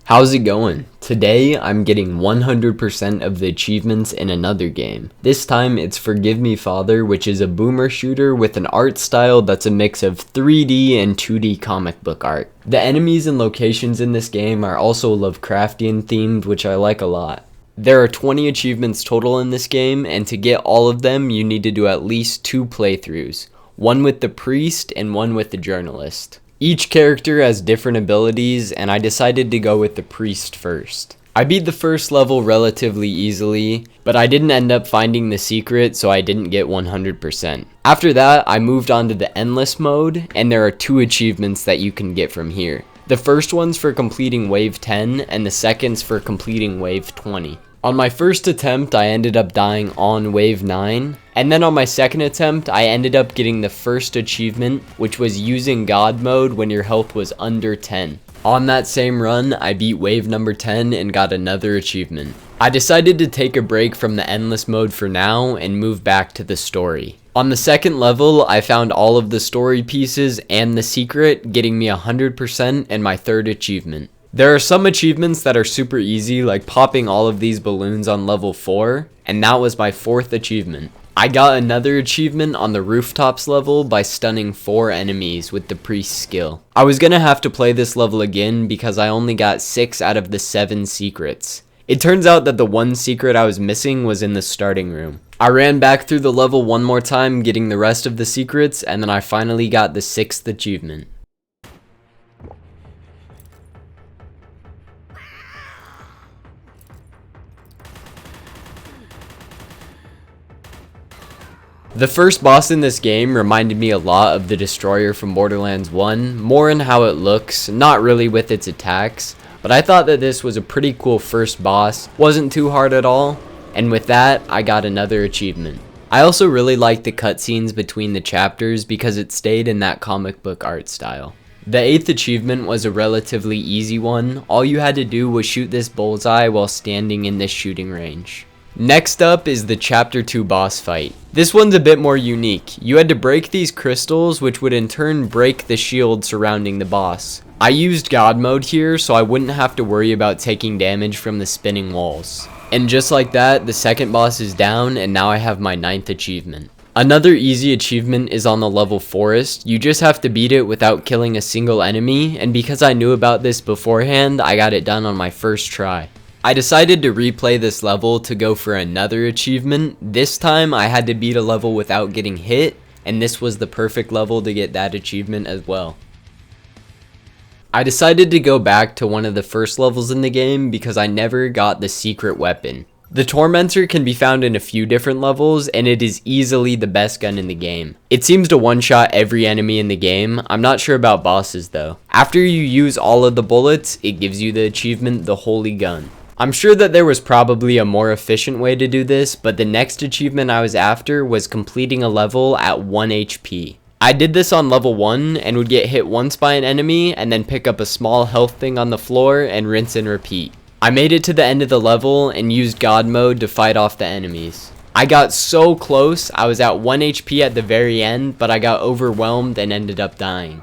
How's it going? Today I'm getting 100% of the achievements in another game. This time it's Forgive Me Father, which is a boomer shooter with an art style that's a mix of 3D and 2D comic book art. The enemies and locations in this game are also Lovecraftian themed, which I like a lot. There are 20 achievements total in this game, and to get all of them you need to do at least 2 playthroughs, one with the priest and one with the journalist. Each character has different abilities, and I decided to go with the priest first. I beat the first level relatively easily, but I didn't end up finding the secret, so I didn't get 100%. After that, I moved on to the endless mode, and there are 2 achievements that you can get from here. The first one's for completing wave 10, and the second's for completing wave 20. On my first attempt, I ended up dying on wave 9, and then on my second attempt, I ended up getting the first achievement, which was using God mode when your health was under 10. On that same run, I beat wave number 10 and got another achievement. I decided to take a break from the endless mode for now and move back to the story. On the second level, I found all of the story pieces and the secret, getting me 100% and my third achievement. There are some achievements that are super easy, like popping all of these balloons on level 4, and that was my 4th achievement. I got another achievement on the rooftops level by stunning 4 enemies with the priest skill. I was gonna have to play this level again because I only got 6 out of the 7 secrets. It turns out that the one secret I was missing was in the starting room. I ran back through the level one more time, getting the rest of the secrets, and then I finally got the 6th achievement. The first boss in this game reminded me a lot of the Destroyer from Borderlands 1, more in how it looks, not really with its attacks, but I thought that this was a pretty cool first boss, wasn't too hard at all, and with that, I got another achievement. I also really liked the cutscenes between the chapters because it stayed in that comic book art style. The 8th achievement was a relatively easy one. All you had to do was shoot this bullseye while standing in this shooting range. Next up is the Chapter 2 boss fight. This one's a bit more unique. You had to break these crystals, which would in turn break the shield surrounding the boss. I used God mode here, so I wouldn't have to worry about taking damage from the spinning walls. And just like that, the second boss is down, and now I have my 9th achievement. Another easy achievement is on the level forest. You just have to beat it without killing a single enemy, and because I knew about this beforehand, I got it done on my first try. I decided to replay this level to go for another achievement. This time I had to beat a level without getting hit, and this was the perfect level to get that achievement as well. I decided to go back to one of the first levels in the game because I never got the secret weapon. The Tormentor can be found in a few different levels, and it is easily the best gun in the game. It seems to one-shot every enemy in the game. I'm not sure about bosses though. After you use all of the bullets, it gives you the achievement, the Holy Gun. I'm sure that there was probably a more efficient way to do this, but the next achievement I was after was completing a level at 1 HP. I did this on level 1 and would get hit once by an enemy and then pick up a small health thing on the floor and rinse and repeat. I made it to the end of the level and used God mode to fight off the enemies. I got so close, I was at 1 HP at the very end, but I got overwhelmed and ended up dying.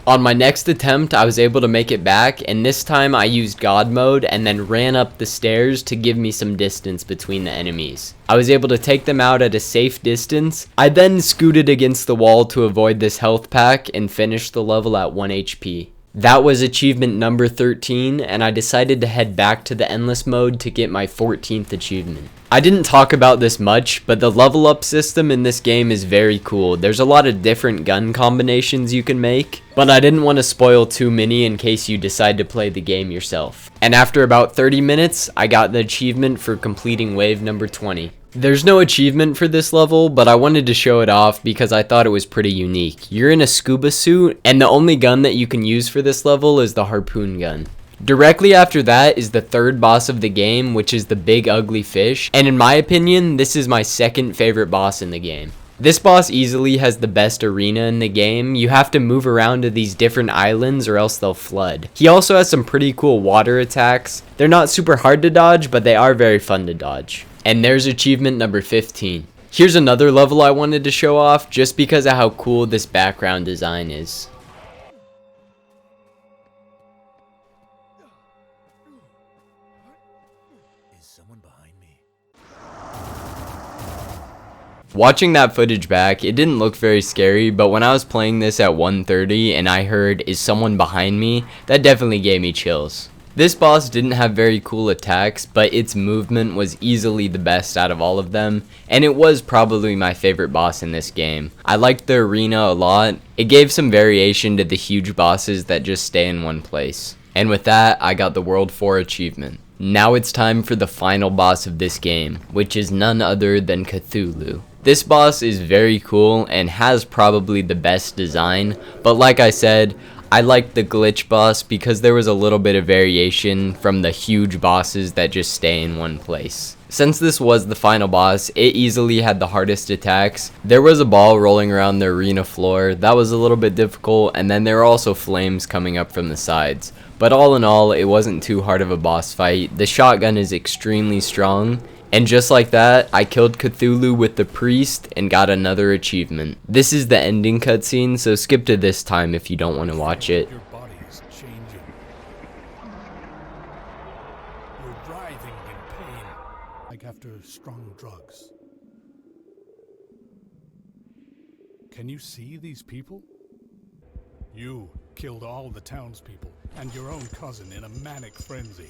On my next attempt, I was able to make it back, and this time I used God mode and then ran up the stairs to give me some distance between the enemies. I was able to take them out at a safe distance. I then scooted against the wall to avoid this health pack and finished the level at 1 HP. That was achievement number 13, and I decided to head back to the endless mode to get my 14th achievement. I didn't talk about this much, but the level up system in this game is very cool. There's a lot of different gun combinations you can make, but I didn't want to spoil too many in case you decide to play the game yourself. And after about 30 minutes, I got the achievement for completing wave number 20. There's no achievement for this level, but I wanted to show it off because I thought it was pretty unique. You're in a scuba suit, and the only gun that you can use for this level is the harpoon gun. Directly after that is the third boss of the game, which is the big ugly fish, and in my opinion, this is my second favorite boss in the game. This boss easily has the best arena in the game. You have to move around to these different islands or else they'll flood. He also has some pretty cool water attacks. They're not super hard to dodge, but they are very fun to dodge. And there's achievement number 15. Here's another level I wanted to show off just because of how cool this background design is. someone behind me? Watching that footage back, it didn't look very scary, but when I was playing this at 1:30 and I heard, "Is someone behind me?" that definitely gave me chills. This boss didn't have very cool attacks, but its movement was easily the best out of all of them, and it was probably my favorite boss in this game. I liked the arena a lot. It gave some variation to the huge bosses that just stay in one place. And with that, I got the World 4 achievement. Now it's time for the final boss of this game, which is none other than Cthulhu. This boss is very cool and has probably the best design, but like I said, I liked the glitch boss because there was a little bit of variation from the huge bosses that just stay in one place. Since this was the final boss, it easily had the hardest attacks. There was a ball rolling around the arena floor, that was a little bit difficult, and then there were also flames coming up from the sides. But all in all, it wasn't too hard of a boss fight. The shotgun is extremely strong. And just like that, I killed Cthulhu with the priest and got another achievement. This is the ending cutscene, so skip to this time if you don't want to watch it. Your body is changing. You're writhing in pain, like after strong drugs. Can you see these people? You killed all the townspeople and your own cousin in a manic frenzy.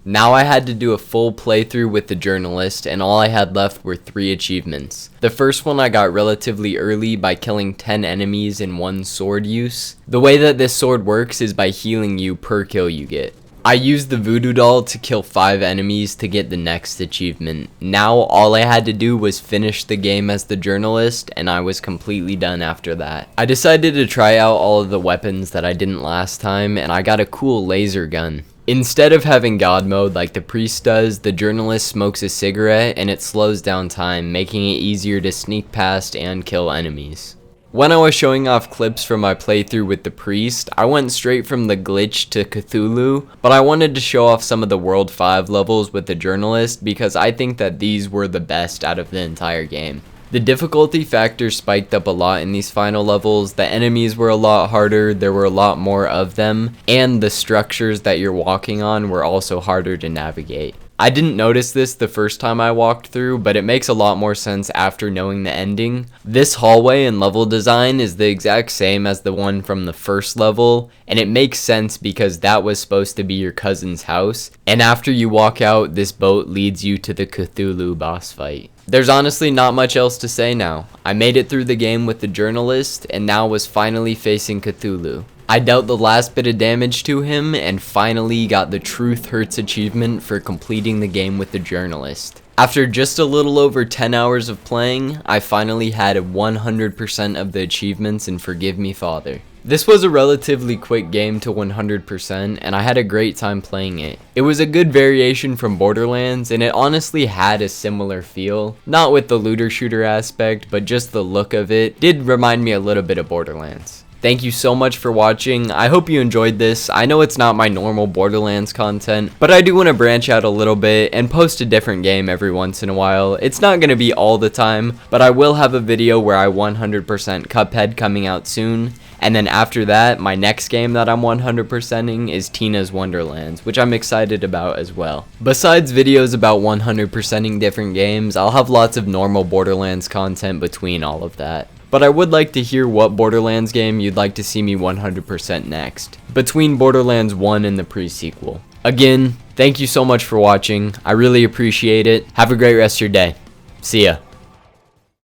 Now I had to do a full playthrough with the journalist, and all I had left were 3 achievements. The first one I got relatively early by killing 10 enemies in 1 sword use. The way that this sword works is by healing you per kill you get. I used the voodoo doll to kill 5 enemies to get the next achievement. Now all I had to do was finish the game as the journalist, and I was completely done after that. I decided to try out all of the weapons that I didn't last time, and I got a cool laser gun. Instead of having God mode like the priest does, the journalist smokes a cigarette and it slows down time, making it easier to sneak past and kill enemies. When I was showing off clips from my playthrough with the priest, I went straight from the glitch to Cthulhu, but I wanted to show off some of the World 5 levels with the journalist because I think that these were the best out of the entire game. The difficulty factor spiked up a lot in these final levels, the enemies were a lot harder, there were a lot more of them, and the structures that you're walking on were also harder to navigate. I didn't notice this the first time I walked through, but it makes a lot more sense after knowing the ending. This hallway and level design is the exact same as the one from the first level, and it makes sense because that was supposed to be your cousin's house, and after you walk out, this boat leads you to the Cthulhu boss fight. There's honestly not much else to say now. I made it through the game with the journalist, and now was finally facing Cthulhu. I dealt the last bit of damage to him, and finally got the Truth Hurts achievement for completing the game with the journalist. After just a little over 10 hours of playing, I finally had 100% of the achievements in Forgive Me Father. This was a relatively quick game to 100%, and I had a great time playing it. It was a good variation from Borderlands, and it honestly had a similar feel. Not with the looter shooter aspect, but just the look of it did remind me a little bit of Borderlands. Thank you so much for watching. I hope you enjoyed this. I know it's not my normal Borderlands content, but I do want to branch out a little bit and post a different game every once in a while. It's not going to be all the time, but I will have a video where I 100% Cuphead coming out soon. And then after that, my next game that I'm 100%ing is Tina's Wonderlands, which I'm excited about as well. Besides videos about 100%ing different games, I'll have lots of normal Borderlands content between all of that. But I would like to hear what Borderlands game you'd like to see me 100% next, between Borderlands 1 and the pre-sequel. Again, thank you so much for watching. I really appreciate it. Have a great rest of your day. See ya.